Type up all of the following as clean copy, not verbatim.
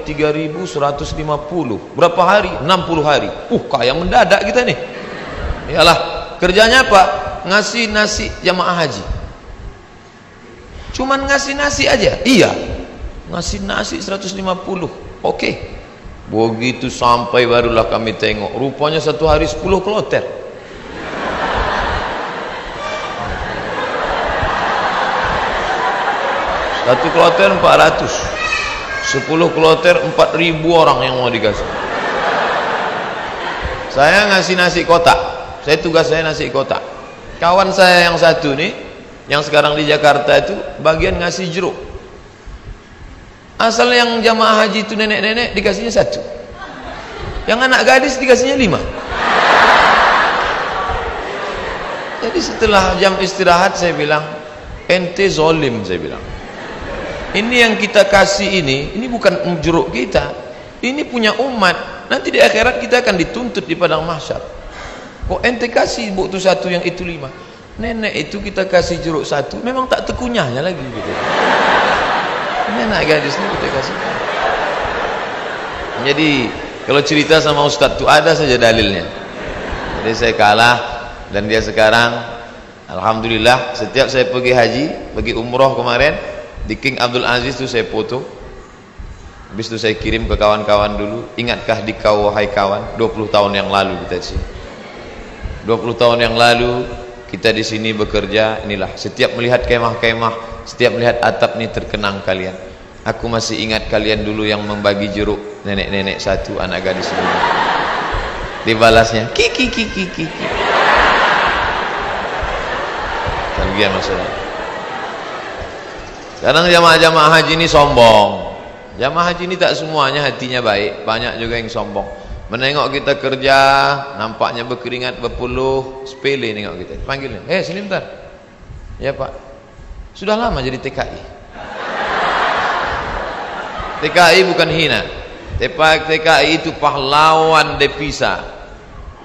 3.150. Berapa hari? 60 hari. Kaya mendadak kita nih. Iyalah, kerjanya apa? Ngasih nasi jamaah haji. Cuman ngasih nasi aja. Iya, ngasih nasi 150. Oke. Begitu sampai barulah kami tengok, rupanya satu hari 10 kloter. Satu kloter 400, 10 kloter 4.000 orang yang mau dikasih. Saya ngasih nasi kotak. Tugas saya nasi kotak. Kawan saya yang satu nih, yang sekarang di Jakarta itu bagian ngasih jeruk. Asal yang jamaah haji itu nenek-nenek dikasihnya 1, yang anak gadis dikasihnya 5. Jadi setelah jam istirahat saya bilang, ente zolim, saya bilang. Ini yang kita kasih ini bukan jeruk kita, ini punya umat. Nanti di akhirat kita akan dituntut di padang mahsyar. Kok ente kasih buktu 1 yang itu 5? Nenek itu kita kasih jeruk 1, memang tak tekunyahnya lagi gitu. Ini anak gadis ini kita kasih. Jadi kalau cerita sama Ustadz itu ada saja dalilnya. Jadi saya kalah, dan dia sekarang alhamdulillah setiap saya pergi haji, pergi umroh kemarin di King Abdul Aziz itu saya foto. Habis itu saya kirim ke kawan-kawan dulu. Ingatkah di kau wahai kawan, 20 tahun yang lalu kita di sini. 20 tahun yang lalu kita di sini bekerja. Inilah, setiap melihat kemah-kemah, setiap melihat atap ini terkenang kalian. Aku masih ingat kalian dulu yang membagi jeruk, nenek-nenek 1, anak gadis 5. Dibalasnya kiki. Bagian masalah. Sekarang jamaah-jamaah haji ini sombong. Jamaah haji ini tak semuanya hatinya baik, banyak juga yang sombong. Menengok kita kerja, nampaknya berkeringat, berpeluh, sepele nengok kita. Panggilnya, sini bentar. Ya Pak, sudah lama jadi TKI. TKI bukan hina. TKI itu pahlawan devisa.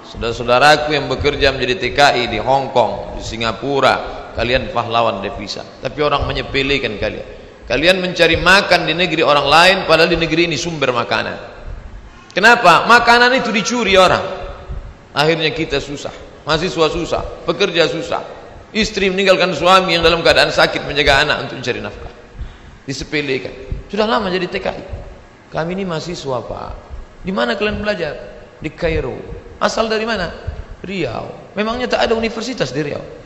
Saudara-saudaraku yang bekerja menjadi TKI di Hong Kong, di Singapura, kalian pahlawan devisa. Tapi orang menyepelekan kalian. Kalian mencari makan di negeri orang lain, padahal di negeri ini sumber makanan. Kenapa? Makanan itu dicuri orang. Akhirnya kita susah, mahasiswa susah, pekerja susah, istri meninggalkan suami yang dalam keadaan sakit menjaga anak untuk mencari nafkah. Disepelekan. Sudah lama jadi TKI. Kami ini mahasiswa Pak. Di mana kalian belajar? Di Kairo. Asal dari mana? Riau. Memangnya tak ada universitas di Riau?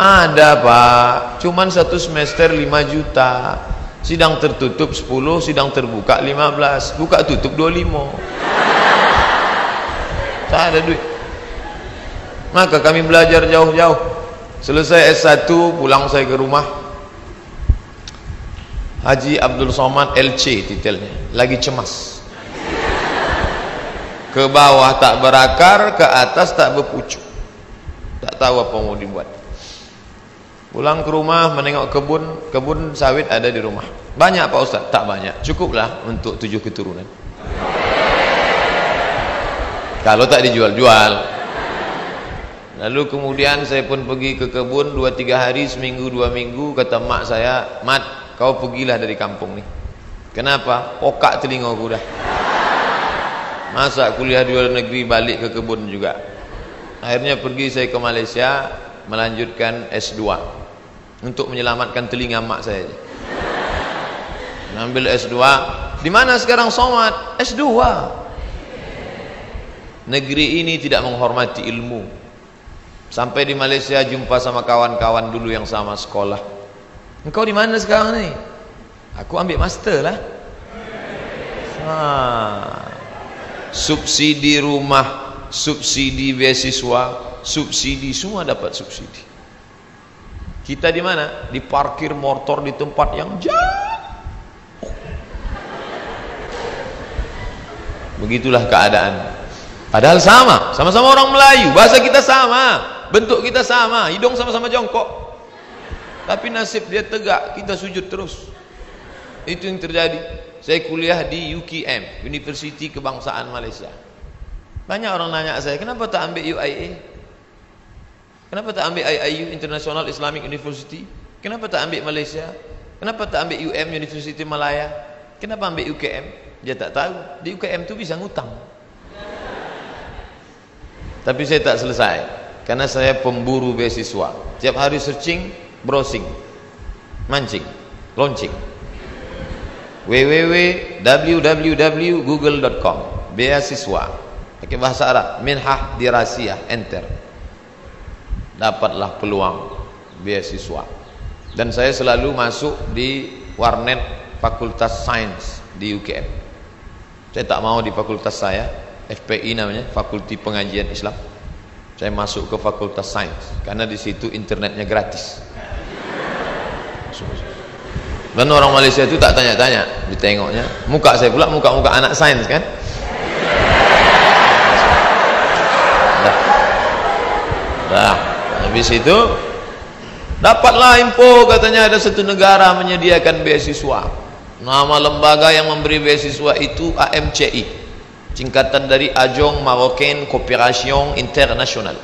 Ada Pak, cuman 1 semester 5 juta. Sidang tertutup 10, sidang terbuka 15, buka tutup 25. Tak ada duit. Maka kami belajar jauh-jauh. Selesai S1, pulang saya ke rumah. Haji Abdul Somad LC titelnya, lagi cemas. Ke bawah tak berakar, ke atas tak berpucuk. Tak tahu apa mau dibuat. Pulang ke rumah menengok kebun sawit ada di rumah. Banyak Pak Ustaz? Tak banyak, cukuplah untuk 7 keturunan. Kalau tak dijual-jual. Lalu kemudian saya pun pergi ke kebun 2-3 hari, seminggu 2 minggu. Kata mak saya, Mat, kau pergilah dari kampung nih. Kenapa? Pokak telingaku dah. Masa kuliah di luar negeri balik ke kebun juga. Akhirnya pergi saya ke Malaysia melanjutkan S2 untuk menyelamatkan telinga mak saya. Ngambil S2. Di mana sekarang Somad? S2. Negeri ini tidak menghormati ilmu. Sampai di Malaysia jumpa sama kawan-kawan dulu yang sama sekolah. Engkau di mana sekarang nih? Aku ambil master lah. Subsidi rumah, subsidi beasiswa, subsidi, semua dapat subsidi. Kita di mana? Di parkir motor di tempat yang jauh. Begitulah keadaan. Padahal sama-sama orang Melayu, bahasa kita sama, bentuk kita sama, hidung sama-sama jongkok. Tapi nasib dia tegak, kita sujud terus. Itu yang terjadi. Saya kuliah di UKM, Universiti Kebangsaan Malaysia. Banyak orang nanya saya, kenapa tak ambil UIA? Kenapa tak ambil IIU, International Islamic University? Kenapa tak ambil Malaysia? Kenapa tak ambil UM, University Malaya? Kenapa ambil UKM? Dia tak tahu. Di UKM tu bisa ngutang. Tapi saya tak selesai, karena saya pemburu beasiswa. Tiap hari searching, browsing, mancing, launching. www.google.com beasiswa pakai bahasa Arab, minhah dirasiyah, enter, dapatlah peluang beasiswa. Dan saya selalu masuk di warnet Fakultas Sains di UKM. Saya tak mau di fakultas saya, FPI namanya, Fakulti Pengajian Islam. Saya masuk ke Fakultas Sains karena di situ internetnya gratis. Dan orang Malaysia itu tak tanya-tanya, ditengoknya muka saya pula, muka-muka anak sains kan. Dah, habis itu dapatlah info, katanya ada satu negara menyediakan beasiswa. Nama lembaga yang memberi beasiswa itu AMCI, singkatan dari Ajong Marocain Coopération International.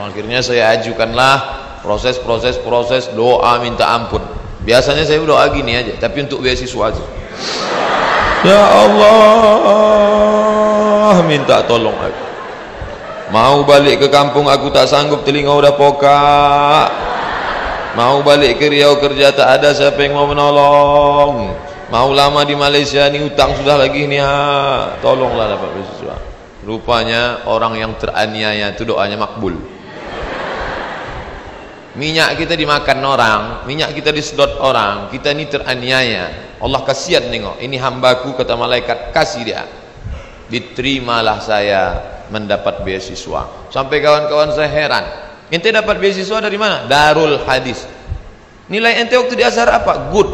Akhirnya saya ajukanlah proses doa minta ampun. Biasanya saya doa gini aja, tapi untuk beasiswa aja. Ya Allah, minta tolong aku. Mau balik ke kampung aku tak sanggup, telinga udah pokak. Mau balik ke Riau kerja tak ada siapa yang mau menolong. Mau lama di Malaysia ni utang sudah lagi ni, tolonglah dapat beasiswa. Rupanya orang yang teraniaya itu doanya makbul. Minyak kita dimakan orang, minyak kita disedot orang, kita ni teraniaya. Allah kasihan nengok, ini hambaku, kata malaikat, kasih dia. Diterimalah saya mendapat beasiswa. Sampai kawan-kawan saya heran, ente dapat beasiswa dari mana? Darul Hadis. Nilai ente waktu di Azhar apa? Good,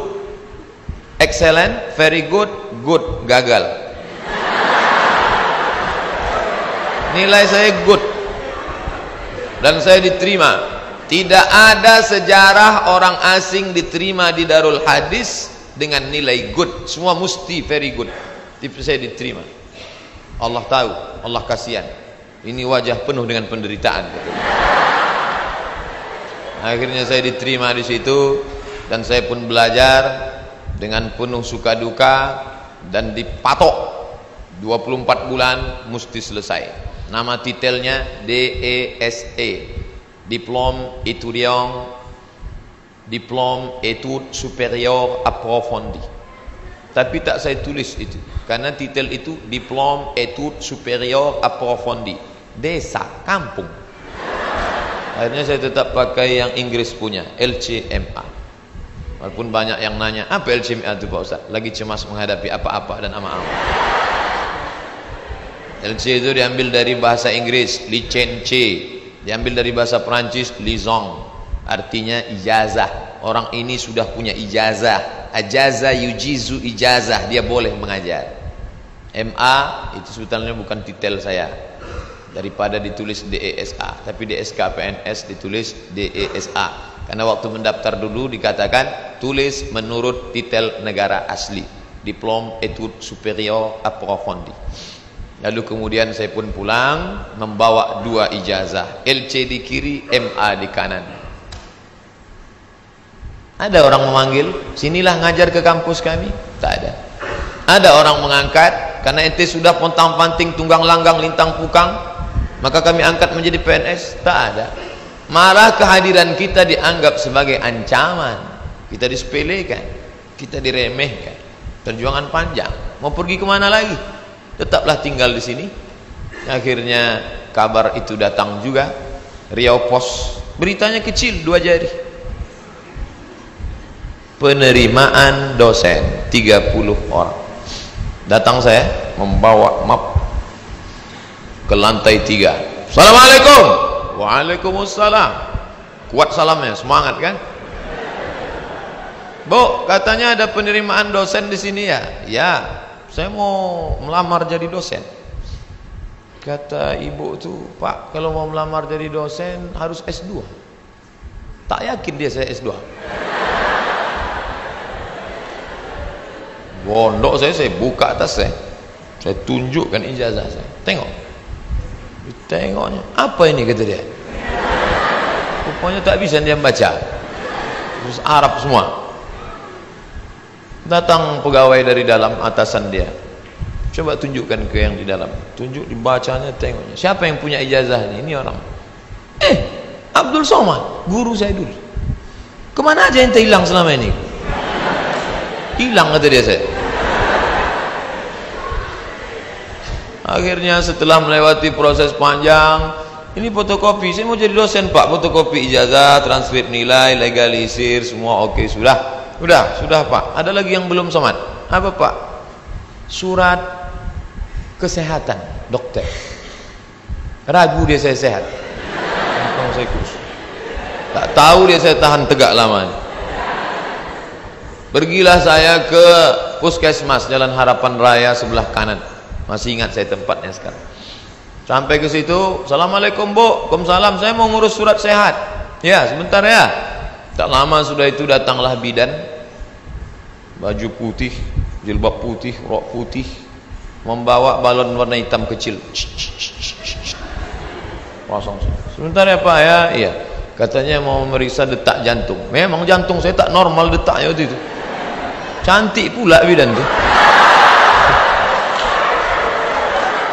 excellent, very good, good, gagal. Nilai saya good, dan saya diterima. Tidak ada sejarah orang asing diterima di Darul Hadis dengan nilai good. Semua mesti very good. Tapi saya diterima. Allah tahu, Allah kasihan. Ini wajah penuh dengan penderitaan. Akhirnya saya diterima di situ, dan saya pun belajar dengan penuh suka duka, dan dipatok 24 bulan mesti selesai. Nama titelnya DESE, Diplôme étudiant, Diplôme études supérieures approfondies. Tapi tak saya tulis itu, karena titel itu Diplôme études supérieures approfondies, desa, kampung. Akhirnya saya tetap pakai yang Inggris punya, LCMA. Walaupun banyak yang nanya, apa LCMA itu Pak Ustaz? Lagi cemas menghadapi apa-apa dan ama-ama. LC itu diambil dari bahasa Inggris, licence. Diambil dari bahasa Perancis, liaison, artinya ijazah. Orang ini sudah punya ijazah. Ajaza yujizu ijazah, dia boleh mengajar. MA itu sebetulnya bukan titel saya, daripada ditulis DESA, tapi DSK PNS ditulis DESA. Karena waktu mendaftar dulu dikatakan tulis menurut titel negara asli, Diplôme études supérieures approfondies. Lalu kemudian saya pun pulang membawa 2 ijazah, LC di kiri, MA di kanan. Ada orang memanggil, sinilah ngajar ke kampus kami? Tak ada. Ada orang mengangkat, karena ente sudah pontang-panting, tunggang langgang, lintang pukang, maka kami angkat menjadi PNS? Tak ada. Malah kehadiran kita dianggap sebagai ancaman, kita disepelekan, kita diremehkan. Perjuangan panjang, mau pergi kemana lagi? Tetaplah tinggal di sini. Akhirnya kabar itu datang juga, Riau Pos, beritanya kecil, 2 jari. Penerimaan dosen 30 orang. Datang saya membawa map ke lantai 3. Assalamualaikum. Waalaikumsalam. Kuat salamnya, semangat kan? Bu, katanya ada penerimaan dosen di sini ya? Ya. Saya mau melamar jadi dosen. Kata ibu tu, Pak, kalau mau melamar jadi dosen harus S2. Tak yakin dia saya S2. Pondok saya buka atas saya tunjukkan ijazah saya. Tengok. Tengoknya, apa ini kata dia? Rupanya tak bisa dia baca. khusus Arab semua. Datang pegawai dari dalam, atasan dia, coba tunjukkan ke yang di dalam. Tunjuk, dibacanya, tengoknya. Siapa yang punya ijazah ini? Ini orang. Abdul Somad, guru saya dulu. Kemana aja ente hilang selama ini? Hilang, kata dia saya. Akhirnya setelah melewati proses panjang, ini fotokopi, saya mau jadi dosen pak, fotokopi ijazah, transkrip nilai, legalisir, semua oke, sudah pak. Ada lagi yang belum Somad. Apa pak? Surat kesehatan dokter. Ragu dia saya sehat. Saya kurus. Tak tahu dia saya tahan tegak lama. Pergilah saya ke puskesmas Jalan Harapan Raya sebelah kanan. Masih ingat saya tempatnya sekarang. Sampai ke situ, assalamualaikum bu, waalaikumsalam, saya mau ngurus surat sehat. Ya sebentar ya. Tak lama sudah itu datanglah bidan, baju putih, jilbab putih, rok putih, membawa balon warna hitam kecil. Pasang. Sebentar ya pak ya. Iya. Katanya mau memeriksa detak jantung. Memang jantung saya tak normal detaknya waktu itu. Cantik pula bidan tuh.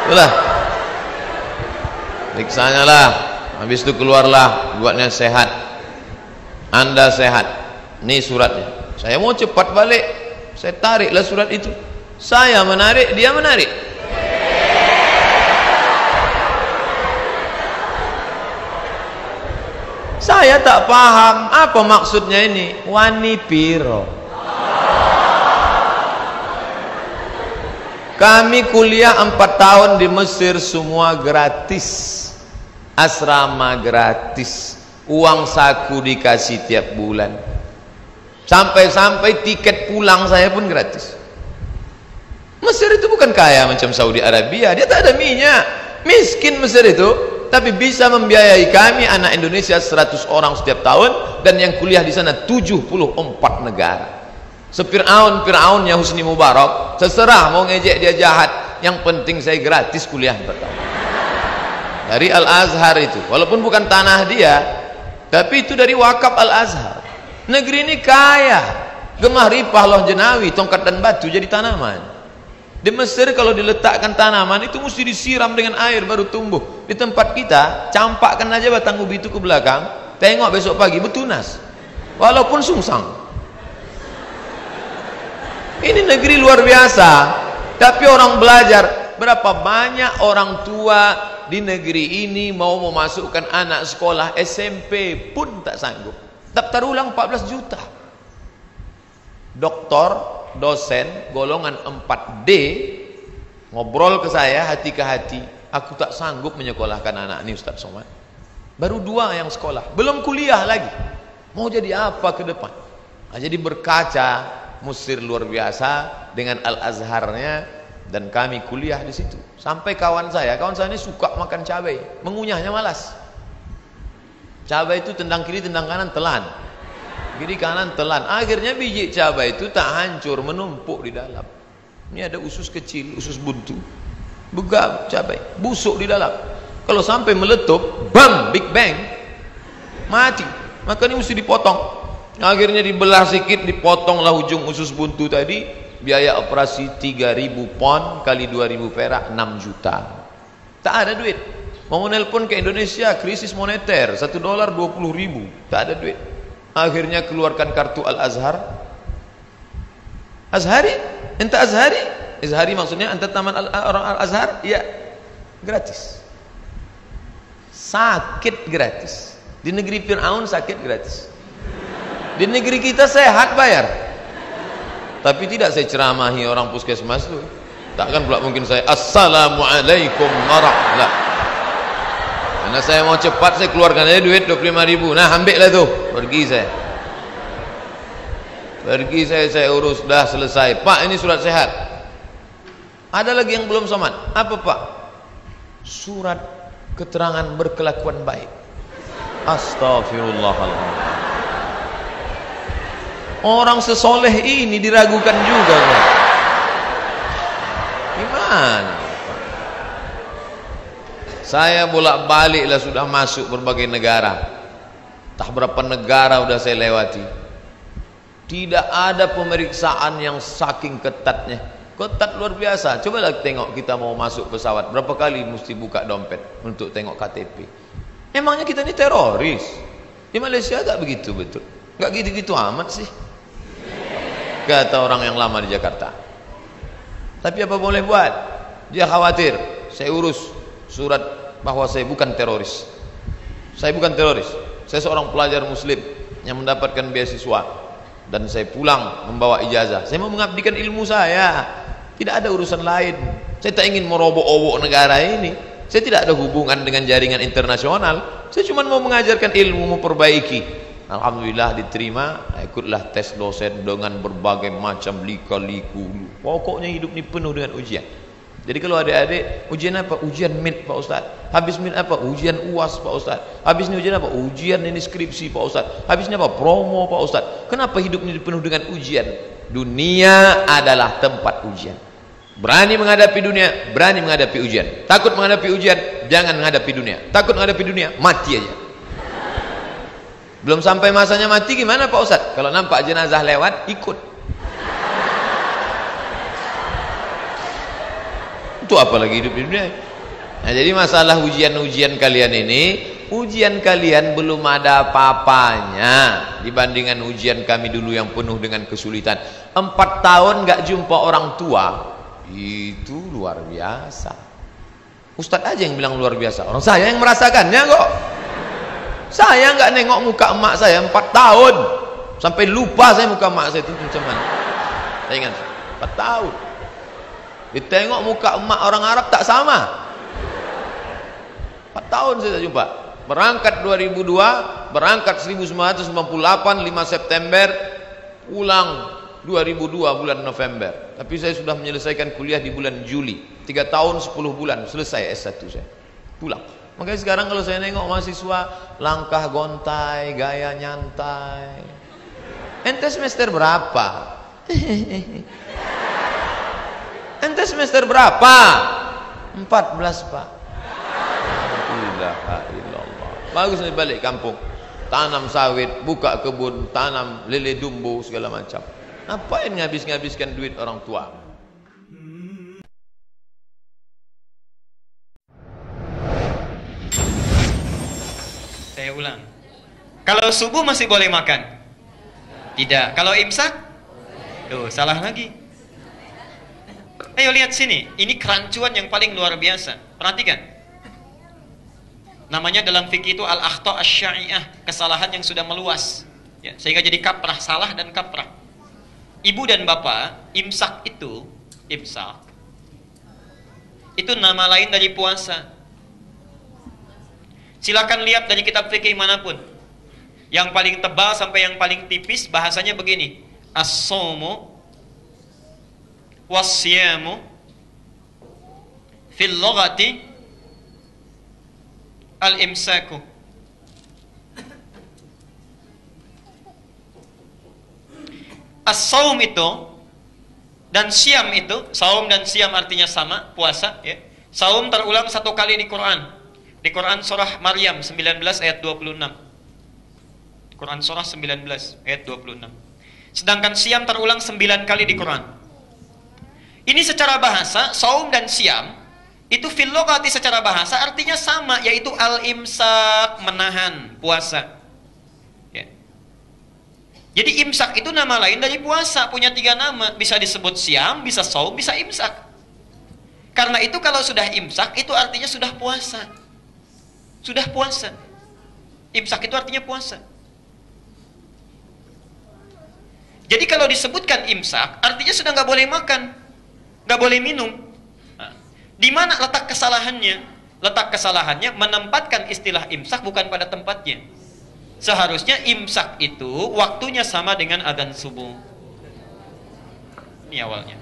Itulah. Periksanya lah. Habis itu keluarlah, buatnya sehat. Anda sehat. Ini suratnya. Saya mau cepat balik. Saya tariklah surat itu. Saya menarik, dia menarik. Saya tak paham apa maksudnya ini. Wani piro. Kami kuliah 4 tahun di Mesir, semua gratis. Asrama gratis. Uang saku dikasih tiap bulan. Sampai-sampai tiket pulang saya pun gratis. Mesir itu bukan kaya macam Saudi Arabia. Dia tak ada minyak. Miskin Mesir itu. Tapi bisa membiayai kami anak Indonesia 100 orang setiap tahun, dan yang kuliah di sana 74 negara. Fir'aunnya Husni Mubarak, terserah mau ngejek dia jahat, yang penting saya gratis kuliah 4 tahun. Dari Al-Azhar itu, walaupun bukan tanah dia, tapi itu dari wakaf Al-Azhar. Negeri ini kaya, gemah ripah loh jenawi, tongkat dan batu jadi tanaman. Di Mesir kalau diletakkan tanaman itu mesti disiram dengan air baru tumbuh. Di tempat kita campakkan aja batang ubi itu ke belakang, tengok besok pagi bertunas, walaupun sungsang. Ini negeri luar biasa. Tapi orang belajar. Berapa banyak orang tua di negeri ini mau memasukkan anak sekolah SMP pun tak sanggup. Daftar ulang 14 juta. Doktor, dosen golongan 4D ngobrol ke saya hati ke hati, aku tak sanggup menyekolahkan anak ini Ustaz Somad. Baru 2 yang sekolah, belum kuliah lagi. Mau jadi apa ke depan? Nah, jadi berkaca Mesir luar biasa dengan Al-Azharnya, dan kami kuliah di situ. Sampai kawan saya ini suka makan cabai, mengunyahnya malas. Cabai itu tendang kiri tendang kanan telan, kiri kanan telan. Akhirnya biji cabai itu tak hancur, menumpuk di dalam. Ini ada usus kecil, usus buntu, begam cabai, busuk di dalam. Kalau sampai meletup, bam, big bang, mati. Maka ini mesti dipotong. Akhirnya dibelah sedikit, dipotonglah ujung usus buntu tadi. Biaya operasi 3.000 pon kali 2.000 perak, 6 juta. Tak ada duit. Mau nelpon ke Indonesia, krisis moneter, $1 20.000, tak ada duit. Akhirnya keluarkan kartu Al-Azhar. Azhari? Ente Azhari? Azhari maksudnya ente taman orang Al-Azhar? Ya, gratis. Sakit gratis. Di negeri Fir'aun sakit gratis. Di negeri kita sehat bayar. Tapi tidak saya ceramahi orang puskesmas itu. Takkan pula mungkin saya Assalamualaikum warahmatullahi. Karena saya mau cepat, saya keluarkan aja duit 25.000. Nah, ambillah tuh. Pergi saya. Pergi saya urus, dah selesai. Pak, ini surat sehat. Ada lagi yang belum Somad. Apa pak? Surat keterangan berkelakuan baik. Astagfirullahaladzim. Orang sesoleh ini diragukan juga pak. Gimana? Saya bolak-balik lah sudah masuk berbagai negara. Tak berapa negara sudah saya lewati. Tidak ada pemeriksaan yang saking ketatnya. Ketat luar biasa. Cobalah tengok kita mau masuk pesawat, berapa kali mesti buka dompet untuk tengok KTP. Emangnya kita ini teroris? Di Malaysia agak begitu betul. Enggak gitu-gitu amat sih, kata orang yang lama di Jakarta. Tapi apa boleh buat? Dia khawatir. Saya urus surat bahwa saya bukan teroris. Saya bukan teroris. Saya seorang pelajar muslim yang mendapatkan beasiswa. Dan saya pulang membawa ijazah. Saya mau mengabdikan ilmu saya. Tidak ada urusan lain. Saya tak ingin merobok-obok negara ini. Saya tidak ada hubungan dengan jaringan internasional. Saya cuma mau mengajarkan ilmu, memperbaiki. Alhamdulillah diterima. Ikutlah tes dosen dengan berbagai macam lika-liku. Pokoknya hidup ini penuh dengan ujian. Jadi kalau adik-adik, ujian apa? Ujian MIT Pak Ustaz. Habis MIT apa? Ujian UAS Pak Ustaz. Habis ini ujian apa? Ujian ini skripsi Pak Ustaz. Habis ini apa? Promo Pak Ustaz. Kenapa hidup ini penuh dengan ujian? Dunia adalah tempat ujian. Berani menghadapi dunia, berani menghadapi ujian. Takut menghadapi ujian, jangan menghadapi dunia. Takut menghadapi dunia, mati aja. Belum sampai masanya mati gimana Pak Ustaz? Kalau nampak jenazah lewat, ikut. Itu apalagi hidup di dunia. Nah, jadi masalah ujian-ujian kalian ini, ujian kalian belum ada apa-apanya dibandingkan ujian kami dulu yang penuh dengan kesulitan. 4 tahun gak jumpa orang tua, itu luar biasa. Ustadz aja yang bilang luar biasa, orang saya yang merasakannya kok. Saya gak nengok muka emak saya 4 tahun, sampai lupa saya muka emak saya itu macam mana. Saya ingat 4 tahun. Ditengok muka emak orang Arab tak sama. 4 tahun saya tak jumpa. Berangkat 2002, berangkat 1998, 5 September, pulang 2002 bulan November. Tapi saya sudah menyelesaikan kuliah di bulan Juli. 3 tahun 10 bulan selesai S1 saya. Pulang. Makanya sekarang kalau saya nengok mahasiswa, langkah gontai, gaya nyantai. Ente semester berapa? Ente semester berapa? 14 Pak. Ilaha illallah. Bagus nih balik kampung. Tanam sawit, buka kebun, tanam lele dumbo segala macam. Ngapain ngabis-ngabiskan duit orang tua? Saya ulang. Kalau subuh masih boleh makan? Tidak. Kalau imsak? Tuh, salah lagi. Ayo lihat sini, ini kerancuan yang paling luar biasa. Perhatikan. Namanya dalam fikih itu al-akhta' asy-syai'ah, kesalahan yang sudah meluas. Ya, sehingga jadi kaprah, salah dan kaprah. Ibu dan bapak, imsak itu nama lain dari puasa. Silakan lihat dari kitab fikih manapun. Yang paling tebal sampai yang paling tipis bahasanya begini. As-shaumu was-siyamu fil lughati al-imsaku. As-shaum itu dan siam itu, saum dan siam artinya sama, puasa ya. Saum terulang 1 kali di Quran. Di Quran surah Maryam 19 ayat 26. Quran surah 19 ayat 26. Sedangkan siam terulang 9 kali di Quran. Ini secara bahasa, saum dan siam itu fil lughati secara bahasa artinya sama, yaitu al-imsak, menahan puasa. Ya. Jadi imsak itu nama lain dari puasa, punya 3 nama, bisa disebut siam, bisa saum, bisa imsak. Karena itu kalau sudah imsak itu artinya sudah puasa. Sudah puasa. Imsak itu artinya puasa. Jadi kalau disebutkan imsak artinya sudah nggak boleh makan, nggak boleh minum. Nah, di mana letak kesalahannya? Letak kesalahannya menempatkan istilah imsak bukan pada tempatnya. Seharusnya imsak itu waktunya sama dengan adzan subuh. Ini awalnya.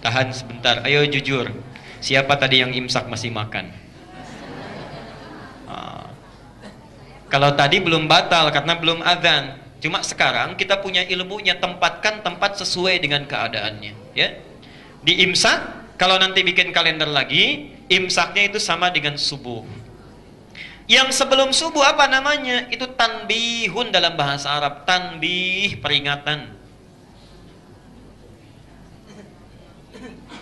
Tahan sebentar, ayo jujur. Siapa tadi yang imsak masih makan? Kalau tadi belum batal karena belum adzan. Cuma sekarang kita punya ilmunya, tempatkan tempat sesuai dengan keadaannya. Ya, di imsak, kalau nanti bikin kalender lagi, imsaknya itu sama dengan subuh. Yang sebelum subuh apa namanya? Itu tanbihun dalam bahasa Arab. Tanbih, peringatan.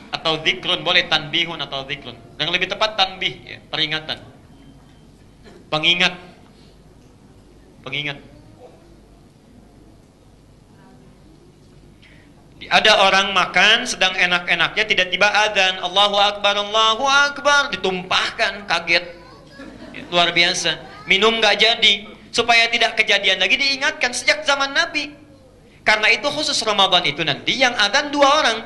Atau zikrun, boleh tanbihun atau zikrun. Yang lebih tepat tanbih, ya, peringatan. Pengingat. Pengingat. Ada orang makan sedang enak-enaknya, tiba-tiba adzan, Allahu Akbar, ditumpahkan, kaget. Luar biasa. Minum nggak jadi. Supaya tidak kejadian lagi diingatkan sejak zaman Nabi. Karena itu khusus Ramadan itu nanti yang adzan 2 orang.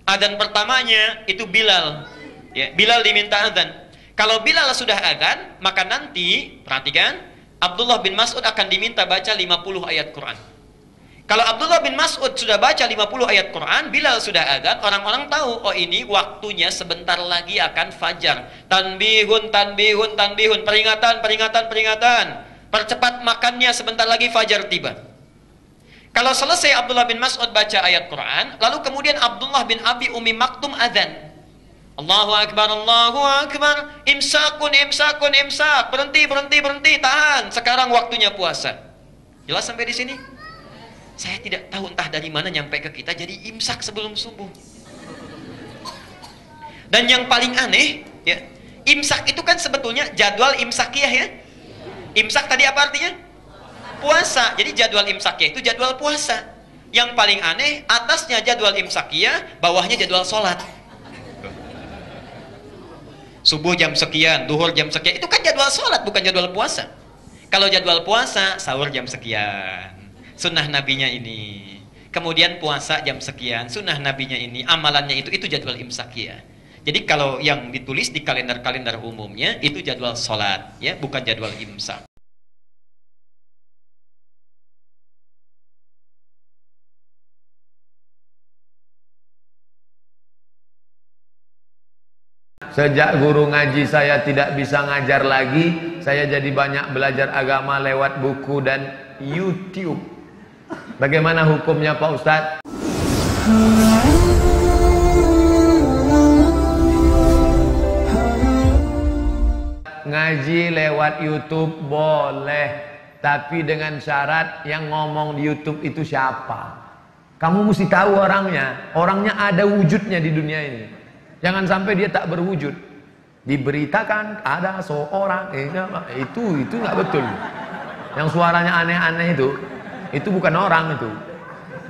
Adzan pertamanya itu Bilal. Ya, Bilal diminta adzan. Kalau Bilal sudah adzan, maka nanti perhatikan, Abdullah bin Mas'ud akan diminta baca 50 ayat Quran. Kalau Abdullah bin Mas'ud sudah baca 50 ayat Quran, Bilal sudah adzan, orang-orang tahu, oh ini waktunya sebentar lagi akan fajar. Tanbihun, tanbihun, tanbihun, peringatan, peringatan, peringatan. Percepat makannya, sebentar lagi fajar tiba. Kalau selesai Abdullah bin Mas'ud baca ayat Quran, lalu kemudian Abdullah bin Abi Umi Maktum adzan. Allahu Akbar, imsakun, imsakun, imsak. Berhenti, berhenti, berhenti, tahan. Sekarang waktunya puasa. Jelas sampai di sini? Saya tidak tahu entah dari mana nyampe ke kita jadi imsak sebelum subuh. Dan yang paling aneh, ya, imsak itu kan sebetulnya jadwal imsakiyah, ya. Imsak tadi apa artinya? Puasa. Jadi jadwal imsakiyah itu jadwal puasa. Yang paling aneh, atasnya jadwal imsakiyah, bawahnya jadwal sholat. Subuh jam sekian, duhur jam sekian, itu kan jadwal sholat, bukan jadwal puasa. Kalau jadwal puasa, sahur jam sekian, sunnah nabinya ini. Kemudian puasa jam sekian, sunnah nabinya ini, amalannya itu jadwal imsakiyah. Jadi kalau yang ditulis di kalender-kalender umumnya, itu jadwal sholat, ya, bukan jadwal imsak. Sejak guru ngaji saya tidak bisa ngajar lagi, saya jadi banyak belajar agama lewat buku dan YouTube. Bagaimana hukumnya Pak Ustadz? Ngaji lewat YouTube boleh, tapi dengan syarat yang ngomong di YouTube itu siapa. Kamu mesti tahu orangnya. Orangnya ada wujudnya di dunia ini. Jangan sampai dia tak berwujud. Diberitakan ada seorang, itu nggak betul. Yang suaranya aneh-aneh itu bukan orang itu.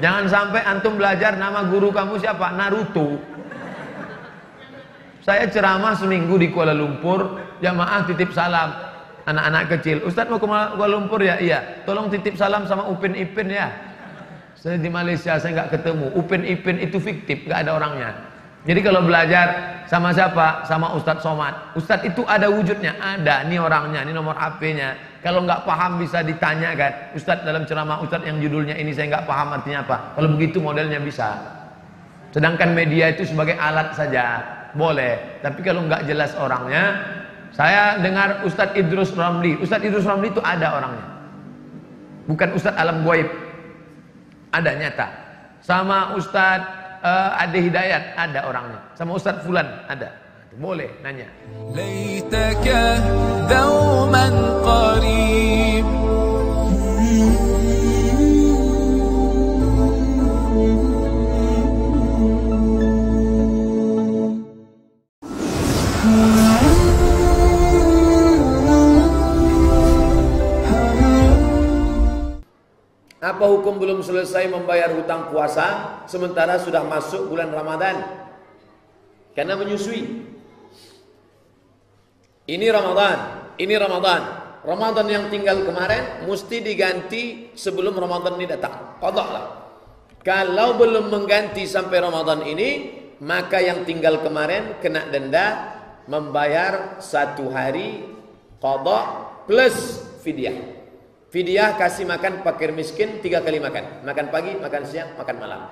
Jangan sampai antum belajar nama guru kamu siapa? Naruto. Saya ceramah seminggu di Kuala Lumpur, jamaah titip salam. Anak-anak kecil, Ustadz mau ke Kuala Lumpur ya? Iya. Tolong titip salam sama Upin Ipin ya. Saya di Malaysia, saya nggak ketemu. Upin Ipin itu fiktif, nggak ada orangnya. Jadi kalau belajar sama siapa? Sama Ustadz Somad. Ustadz itu ada wujudnya, ada. Ini orangnya, ini nomor HP-nya. Kalau nggak paham bisa ditanyakan. Ustadz dalam ceramah Ustadz yang judulnya ini saya nggak paham artinya apa. Kalau begitu modelnya bisa. Sedangkan media itu sebagai alat saja, boleh. Tapi kalau nggak jelas orangnya, saya dengar Ustadz Idrus Ramli. Ustadz Idrus Ramli itu ada orangnya. Bukan Ustadz alam gaib. Ada nyata. Sama Ustadz Ade Hidayat ada orangnya, sama Ustadz Fulan ada, boleh nanya. Laitaka dauman qarib. Apa hukum belum selesai membayar hutang puasa sementara sudah masuk bulan Ramadan? Karena menyusui. Ini Ramadan. Ramadan yang tinggal kemarin mesti diganti sebelum Ramadan ini datang. Qadha. Kalau belum mengganti sampai Ramadan ini, maka yang tinggal kemarin kena denda membayar 1 hari qadha plus fidyah. Fidyah kasih makan fakir miskin 3 kali makan. Makan pagi, makan siang, makan malam.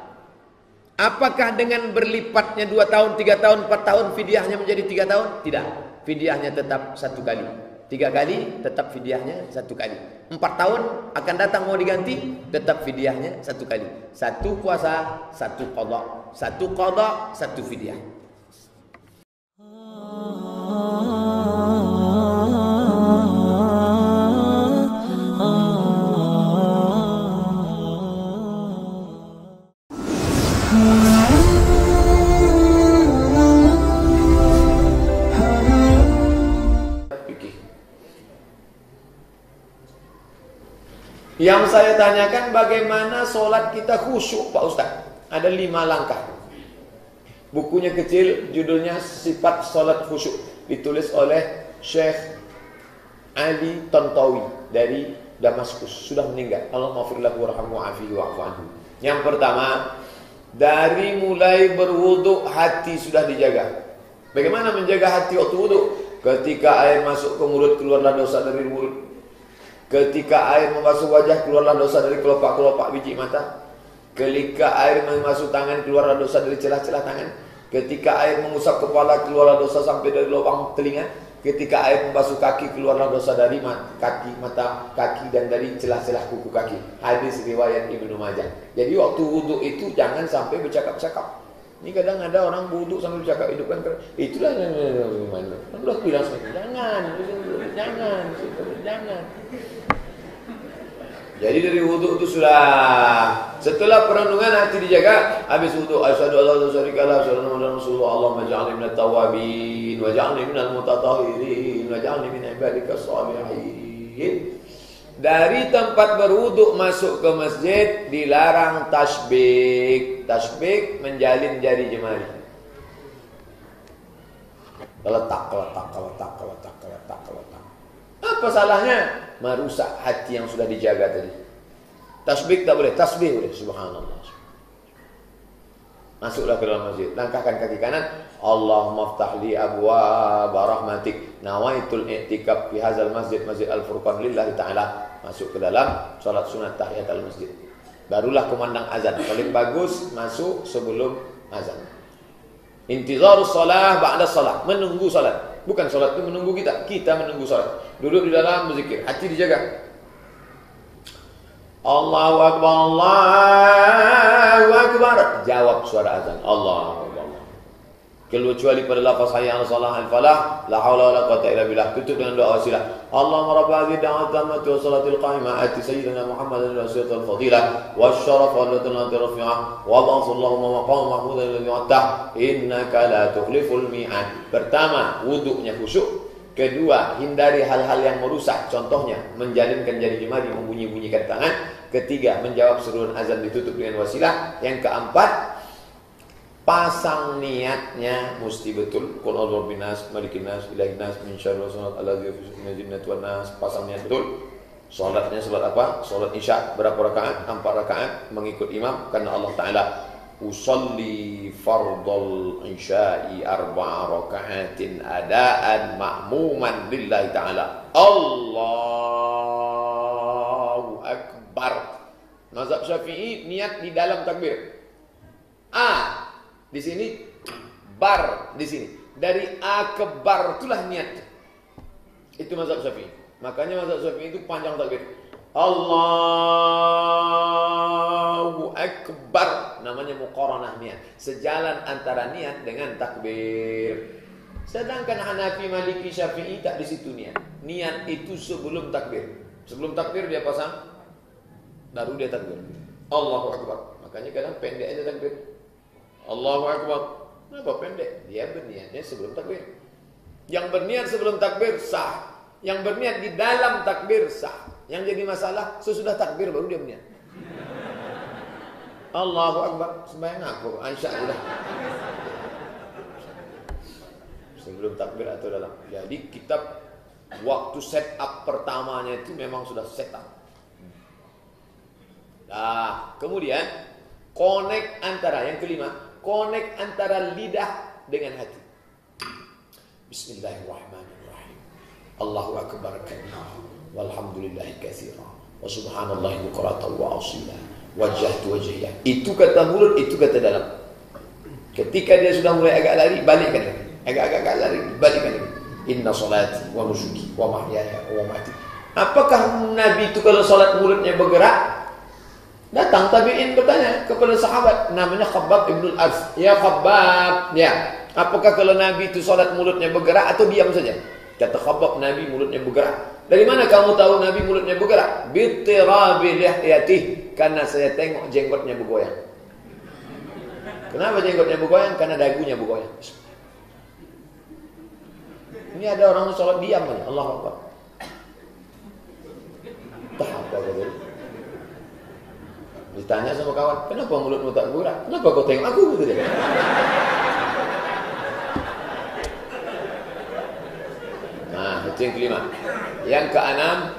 Apakah dengan berlipatnya 2 tahun, 3 tahun, 4 tahun fidyahnya menjadi 3 tahun? Tidak. Fidyahnya tetap 1 kali. 3 kali tetap fidyahnya 1 kali. 4 tahun akan datang mau diganti, tetap fidyahnya 1 kali. 1 puasa, 1 qadha. 1 qadha, 1 fidyah. Yang saya tanyakan bagaimana sholat kita khusyuk Pak Ustaz. Ada 5 langkah. Bukunya kecil, judulnya Sifat Sholat Khusyuk. Ditulis oleh Syekh Ali Tontowi dari Damaskus. Sudah meninggal. Allah maghfirlahu warhamhu wa'afihi wa'fu anhu. Yang pertama, dari mulai berwudu hati sudah dijaga. Bagaimana menjaga hati waktu wudu? Ketika air masuk ke mulut, keluarlah dosa dari mulut. Ketika air membasuh wajah, keluarlah dosa dari kelopak-kelopak biji mata. Ketika air membasuh tangan, keluarlah dosa dari celah-celah tangan. Ketika air mengusap kepala, keluarlah dosa sampai dari lubang telinga. Ketika air membasuh kaki, keluarlah dosa dari kaki, mata kaki, dan dari celah-celah kuku kaki. Hadis riwayat Ibnu Majah. Jadi waktu wudu itu jangan sampai bercakap-cakap. Ini kadang ada orang wudu sambil bercakap, hidupkan itulah Allah bilang jangan. Jadi dari wudu itu sudah, setelah perenungan hati dijaga, habis wudu asyhadu an la ilaha illallah asyhadu anna muhammadar rasulullah Allahumma ij'alni minat tawwabin waj'alni minal mutatahhirin waj'alni min ibadika shalihin. Dari tempat berwudu masuk ke masjid dilarang tasbih. Tasbih menjalin jari jemari. Keletak. Apa salahnya? Merusak hati yang sudah dijaga tadi. Tasbih tak boleh, tasbih boleh. Subhanallah. Masuklah ke dalam masjid, langkahkan kaki kanan. Allahumma ftah li abwaaba rahmatik. Nawaitul i'tikaf fi hadzal masjid, Masjid Al-Furqan lillahi ta'ala. Masuk ke dalam salat sunat tahiyatul masjid. Barulah kumandang azan. Paling bagus masuk sebelum azan. Intizarus shalah ba'da shalah, menunggu salat. Bukan salat itu menunggu kita, kita menunggu salat. Duduk di dalam berzikir, hati dijaga. Allahu Akbar, Allahu Akbar. Jawab suara azan, Allahu Akbar. Kecuali pada lafaz hayya 'alas shalah al-falah, la haula wala quwwata illa billah. Tutup dengan doa wasilah. Allahumma rabb hadhihi da'wati tammati wa salatil qa'imah ati sayyidina Muhammadan wasilatul fadilah wasyaraf wa latanati rafi'ah wa ba'athallahu maqam mahmudan alladhi wa'ata innaka la tukhliful mi'ad. Pertama, wudunya khusyuk. Kedua, hindari hal-hal yang merusak. Contohnya, menjalinkan jari jemari, membunyi-bunyikan tangan. Ketiga, menjawab seruan azan ditutup dengan wasilah. Yang keempat, pasang niatnya mesti betul. Qul a'udzu binas, malikin nas, ilahin nas, min syarri waswasil alladzi yuwaswisu fil jinnati wan nas. Pasang niat betul. Salatnya salat apa? Salat Isya berapa rakaat? 4 rakaat mengikut imam karena Allah Taala usolli fardul isya'i 4 raka'atin adaan ma'muman lillahi ta'ala. Allahu Akbar. Mazhab Syafi'i niat di dalam takbir. A di sini, bar di sini. Dari A ke bar itulah niat. Itu mazhab Syafi'i. Makanya mazhab Syafi'i itu panjang takbir. Allahu Akbar, namanya muqaranah niat, sejalan antara niat dengan takbir. Sedangkan Hanafi, Maliki, Syafi'i tak di situ niat. Niat itu sebelum takbir. Sebelum takbir dia pasang, baru dia takbir. Allahu Akbar. Makanya kadang pendek aja takbir. Allahu Akbar. Kenapa pendek? Dia berniatnya sebelum takbir. Yang berniat sebelum takbir sah. Yang berniat di dalam takbir sah. Yang jadi masalah sesudah takbir baru dia berniat. Allahu Akbar. Sembahyang aku Aisyah sudah. Sebelum takbir atau dalam. Jadi kitab waktu setup pertamanya itu memang sudah setup. Nah, kemudian connect antara, yang kelima, connect antara lidah dengan hati. Bismillahirrahmanirrahim. Allahu Akbar kabira walhamdulillahi katsira wa subhanallahi bukratan wa asila wajjahtu wajhiya. Itu kata mulut, itu kata dalam. Ketika dia sudah mulai agak lari, balikkan lagi. Agak lari, balikkan lagi. Inna salati wa nusuki wa mahyaya wa mamati. Apakah Nabi itu kalau salat mulutnya bergerak? Datang tabi'in bertanya kepada sahabat namanya Khabbab ibn al-Arz. Ya Khabbab, ya, apakah kalau Nabi itu salat mulutnya bergerak atau diam saja? Kata Khabbab, Nabi mulutnya bergerak. Dari mana kamu tahu Nabi mulutnya bergerak? Bitirabi lihyatih, karena saya tengok jenggotnya bergoyang. Kenapa jenggotnya bergoyang? Karena dagunya bergoyang. Ini ada orang salat diam aja. Allahu Akbar. Tak apa betul. Ditanya sama kawan, kenapa mulutmu tak gerak? Kenapa kau tengok aku? Gitu dia. Nah, itu yang kelima. Yang keenam,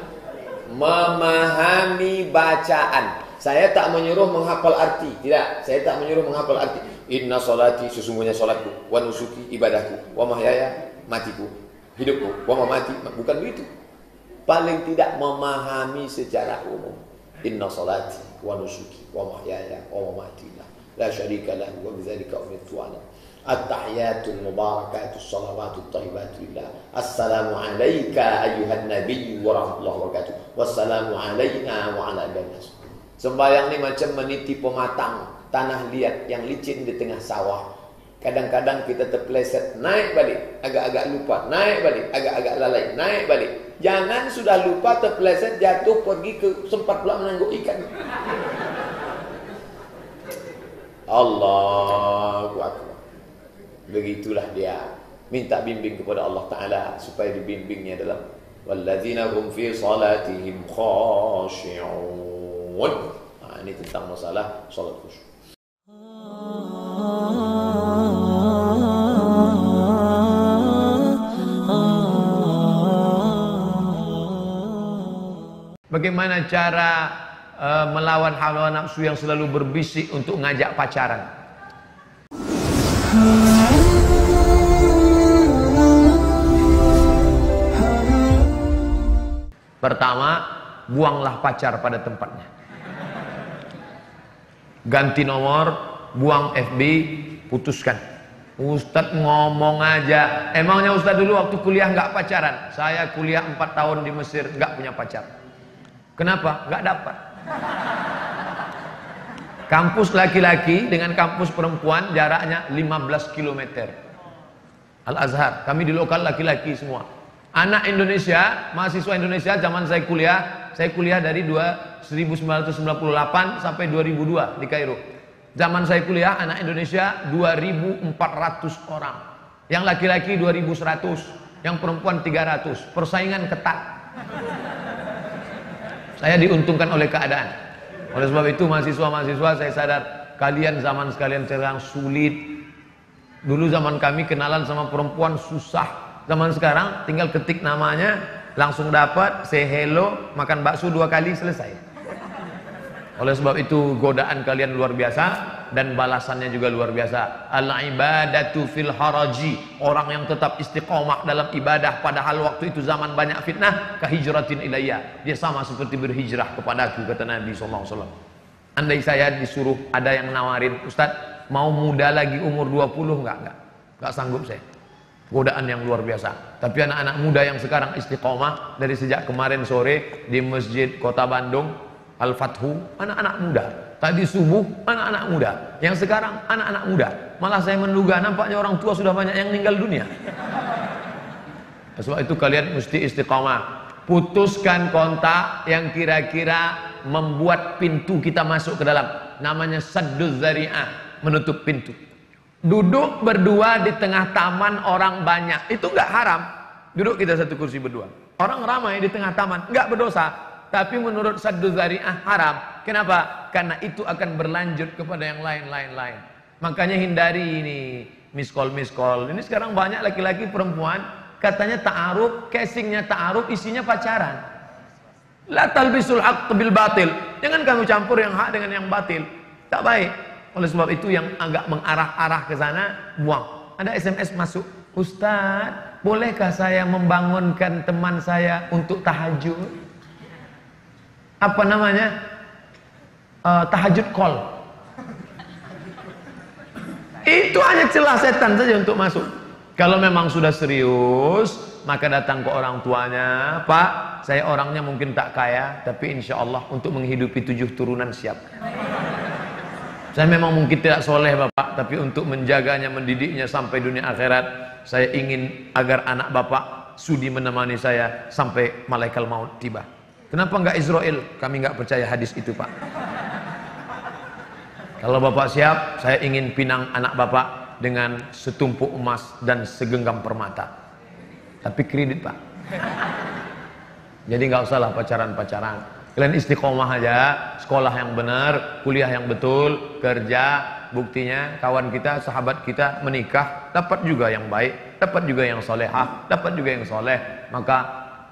memahami bacaan. Saya tak menyuruh menghafal arti. Tidak, saya tak menyuruh menghafal arti. Inna salati, sesungguhnya salatku, wa nusuki, ibadahku, wa mahyaya, matiku, hidupku, wa mamati. Bukan begitu. Paling tidak memahami secara umum. Inna salati wa nusuki wa mahyaya wa mamati la syarika lahu wa bidzalika umirtu ana. At-tahiyatul mubarakatus salawatut thayyibatu lillah. Assalamu alayka ayyuhan nabiyyu wa rahmatullahi wa barakatuh. Wassalamu alayna wa ala ibadillah. Sembahyang ini macam meniti pematang tanah liat yang licin di tengah sawah. Kadang-kadang kita terpeleset, naik balik, agak-agak lupa, naik balik, agak-agak lalai, naik balik. Jangan sudah lupa, terpeleset, jatuh, pergi ke sempat pula menangguk ikan. Allahu Akbar. Begitulah dia. Minta bimbing kepada Allah Ta'ala supaya dibimbingnya dalam walladzina hum fi salatihim khashi'un. Nah, ini tentang masalah salat khusyuk. Bagaimana cara melawan hawa nafsu yang selalu berbisik untuk ngajak pacaran? Pertama, buanglah pacar pada tempatnya. Ganti nomor, buang FB, putuskan. Ustadz ngomong aja. Emangnya Ustadz dulu waktu kuliah nggak pacaran? Saya kuliah 4 tahun di Mesir nggak punya pacar. Kenapa? Nggak dapat. Kampus laki-laki dengan kampus perempuan jaraknya 15 km. Al-Azhar, kami di lokal laki-laki semua. Anak Indonesia, mahasiswa Indonesia zaman saya kuliah dari 1998 sampai 2002 di Kairo. Zaman saya kuliah anak Indonesia 2.400 orang. Yang laki-laki 2.100, yang perempuan 300. Persaingan ketat. Saya diuntungkan oleh keadaan. Oleh sebab itu mahasiswa-mahasiswa saya sadar kalian zaman sekalian sekarang sulit. Dulu zaman kami kenalan sama perempuan susah. Zaman sekarang tinggal ketik namanya langsung dapat, say hello, makan bakso 2 kali selesai. Oleh sebab itu godaan kalian luar biasa dan balasannya juga luar biasa. Al-ibadatu fil haraji, orang yang tetap istiqomah dalam ibadah padahal waktu itu zaman banyak fitnah, kahijratin ilayya, dia sama seperti berhijrah kepadaku, kata Nabi SAW. Andai saya disuruh, ada yang nawarin, Ustadz mau muda lagi umur 20, enggak sanggup saya. Godaan yang luar biasa. Tapi anak-anak muda yang sekarang istiqomah dari sejak kemarin sore di Masjid Kota Bandung Al-Fathu, anak-anak muda. Tadi subuh, anak-anak muda. Yang sekarang, anak-anak muda. Malah saya menduga, nampaknya orang tua sudah banyak yang meninggal dunia. Sebab itu kalian mesti istiqamah. Putuskan kontak yang kira-kira membuat pintu kita masuk ke dalam. Namanya sadduz zari'ah, menutup pintu. Duduk berdua di tengah taman orang banyak. Itu enggak haram. Duduk kita satu kursi berdua. Orang ramai di tengah taman, enggak berdosa. Tapi menurut sadduz zari'ah haram. Kenapa? Karena itu akan berlanjut kepada yang lain-lain. Makanya hindari ini miss call. Ini sekarang banyak laki-laki perempuan katanya ta'aruf, casingnya ta'aruf, isinya pacaran. La talbisul haqq bil batil. Jangan kamu campur yang hak dengan yang batil. Tak baik. Oleh sebab itu yang agak mengarah-arah ke sana, buang. Ada SMS masuk, Ustadz, bolehkah saya membangunkan teman saya untuk tahajud? Apa namanya? Tahajud call. Itu hanya celah setan saja untuk masuk. Kalau memang sudah serius, maka datang ke orang tuanya, Pak, saya orangnya mungkin tak kaya, tapi insya Allah untuk menghidupi 7 turunan siap. Saya memang mungkin tidak soleh Bapak, tapi untuk menjaganya, mendidiknya sampai dunia akhirat, saya ingin agar anak Bapak sudi menemani saya sampai malaikat maut tiba. Kenapa enggak Israel? Kami enggak percaya hadis itu Pak. Kalau Bapak siap, saya ingin pinang anak Bapak dengan setumpuk emas dan segenggam permata. Tapi kredit Pak. Jadi enggak usahlah pacaran-pacaran. Kalian istiqomah aja, sekolah yang benar, kuliah yang betul, kerja. Buktinya kawan kita, sahabat kita menikah, dapat juga yang baik, dapat juga yang solehah, dapat juga yang soleh. Maka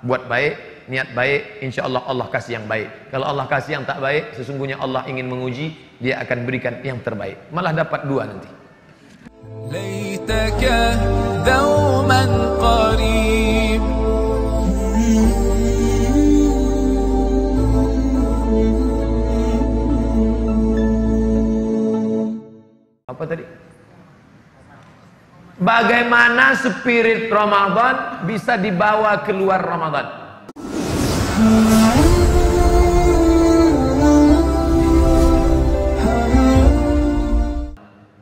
buat baik, niat baik, insya Allah Allah kasih yang baik. Kalau Allah kasih yang tak baik, sesungguhnya Allah ingin menguji, Dia akan berikan yang terbaik. Malah dapat dua nanti. ليتك دوما قريب. Apa tadi? Bagaimana spirit Ramadan bisa dibawa keluar Ramadan?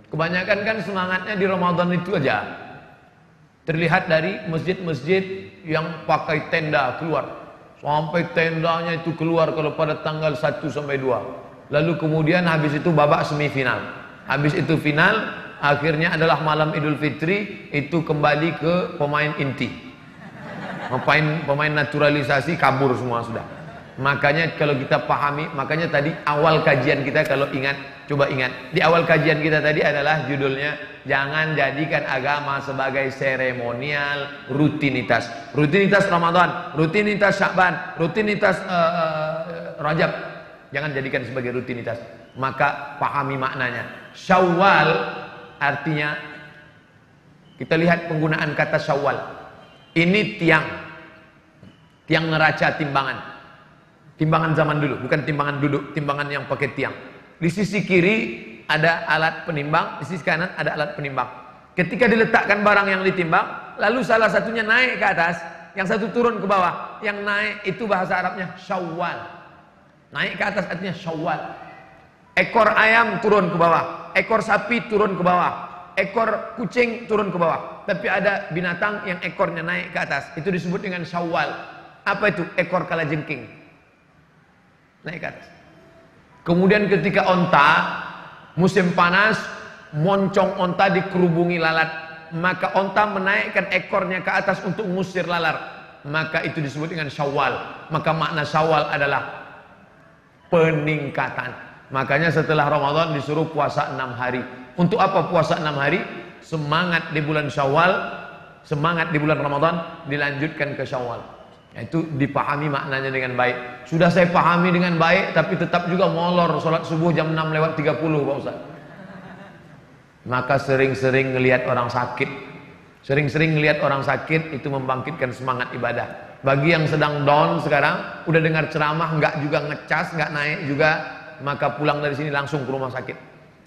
Kebanyakan kan semangatnya di Ramadan itu aja. Terlihat dari masjid-masjid yang pakai tenda keluar. Sampai tendanya itu keluar kalau pada tanggal 1 sampai 2. Lalu kemudian habis itu babak semifinal. Habis itu final, akhirnya adalah malam Idul Fitri, itu kembali ke pemain inti. Pemain naturalisasi kabur semua sudah. Makanya kalau kita pahami, makanya tadi awal kajian kita kalau ingat, coba ingat. Di awal kajian kita tadi adalah judulnya, jangan jadikan agama sebagai seremonial, rutinitas. Rutinitas Ramadan, rutinitas Sya'ban, rutinitas Rajab. Jangan jadikan sebagai rutinitas. Maka pahami maknanya. Syawal artinya, kita lihat penggunaan kata Syawal. Ini tiang neraca timbangan. Timbangan zaman dulu, bukan timbangan duduk, timbangan yang pakai tiang. Di sisi kiri ada alat penimbang, di sisi kanan ada alat penimbang. Ketika diletakkan barang yang ditimbang, lalu salah satunya naik ke atas, yang satu turun ke bawah. Yang naik itu bahasa Arabnya Syawal. Naik ke atas artinya Syawal. Ekor ayam turun ke bawah, ekor sapi turun ke bawah, ekor kucing turun ke bawah. Tapi ada binatang yang ekornya naik ke atas, itu disebut dengan Syawal. Apa itu? Ekor kalajengking. Naik ke atas. Kemudian ketika onta, musim panas, moncong onta dikerubungi lalat, maka onta menaikkan ekornya ke atas untuk mengusir lalat, maka itu disebut dengan Syawal. Maka makna Syawal adalah peningkatan. Makanya setelah Ramadan disuruh puasa 6 hari. Untuk apa puasa 6 hari? Semangat di bulan Syawal, semangat di bulan Ramadan, dilanjutkan ke Syawal. Itu dipahami maknanya dengan baik. Sudah saya pahami dengan baik, tapi tetap juga molor sholat subuh jam 6:30 Pak Ustaz. Maka sering-sering ngelihat orang sakit. Sering-sering ngelihat orang sakit itu membangkitkan semangat ibadah. Bagi yang sedang down sekarang, udah dengar ceramah nggak juga ngecas, nggak naik juga, maka pulang dari sini langsung ke rumah sakit.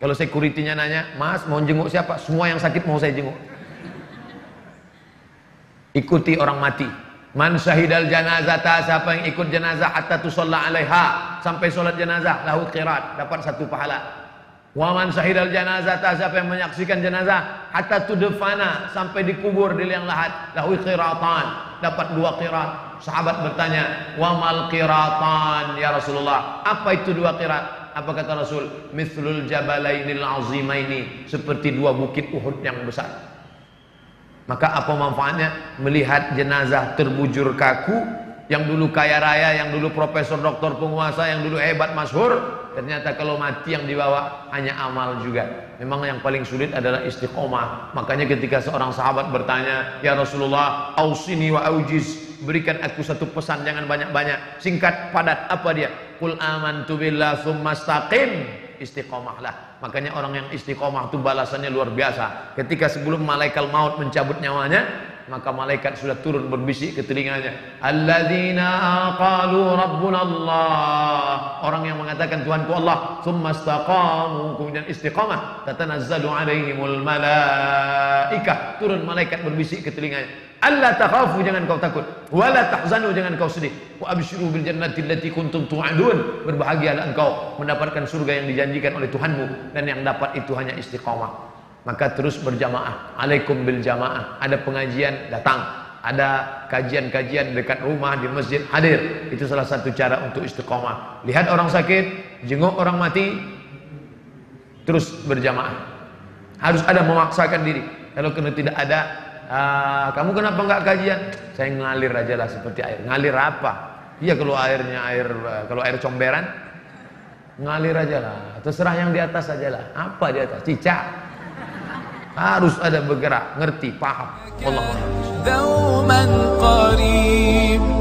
Kalau security-nya nanya, "Mas, mau jenguk siapa?" Semua yang sakit mau saya jenguk. Ikuti orang mati. Man syahidal janazata, siapa yang ikut jenazah hatta tusalla alaiha, sampai solat jenazah, lahu qirat, dapat 1 pahala. Wa man syahidal janazata, siapa yang menyaksikan jenazah hatta tudfana, sampai dikubur di liang lahat, lahu qiratan, dapat 2 qirat. Sahabat bertanya, wa mal qiratan ya Rasulullah, apa itu 2 qirat? Apa kata Rasul? Mithlul jabalainil azimaini, seperti 2 bukit Uhud yang besar. Maka apa manfaatnya melihat jenazah terbujur kaku, yang dulu kaya raya, yang dulu profesor, doktor, penguasa, yang dulu hebat, masyhur, ternyata kalau mati yang dibawa hanya amal juga. Memang yang paling sulit adalah istiqomah. Makanya ketika seorang sahabat bertanya, "Ya Rasulullah, ausini wa aujiz, berikan aku 1 pesan, jangan banyak-banyak, singkat, padat." Apa dia? Qul amantu billah tsumma istaqim. Istiqomahlah. Makanya orang yang istiqomah itu balasannya luar biasa. Ketika sebelum malaikat maut mencabut nyawanya, maka malaikat sudah turun berbisik ke telinganya, alladzina qalu rabbuna Allah, orang yang mengatakan Tuhanku Allah, tsumma istaqamu, kemudian istiqamah, tatanazzalu alaihimul malaikah, turun malaikat berbisik ke telinganya, alla takhafu, jangan kau takut, wala tahzanu, jangan kau sedih, wa abshiru bil jannati allati kuntum tu'adun, berbahagialah engkau mendapatkan surga yang dijanjikan oleh Tuhanmu, dan yang dapat itu hanya istiqamah. Maka terus berjamaah, alaikum bil jamaah. Ada pengajian, datang. Ada kajian-kajian dekat rumah, di masjid, hadir. Itu salah satu cara untuk istiqamah. Lihat orang sakit, jenguk orang mati, terus berjamaah. Harus ada memaksakan diri. Kalau kena tidak ada, kamu kenapa enggak kajian? Saya ngalir aja lah seperti air. Ngalir apa? Iya, kalau air comberan ngalir aja lah, terserah yang di atas aja lah. Apa di atas? Cicak. Harus ada bergerak, ngerti, paham. Allah. دوما قريب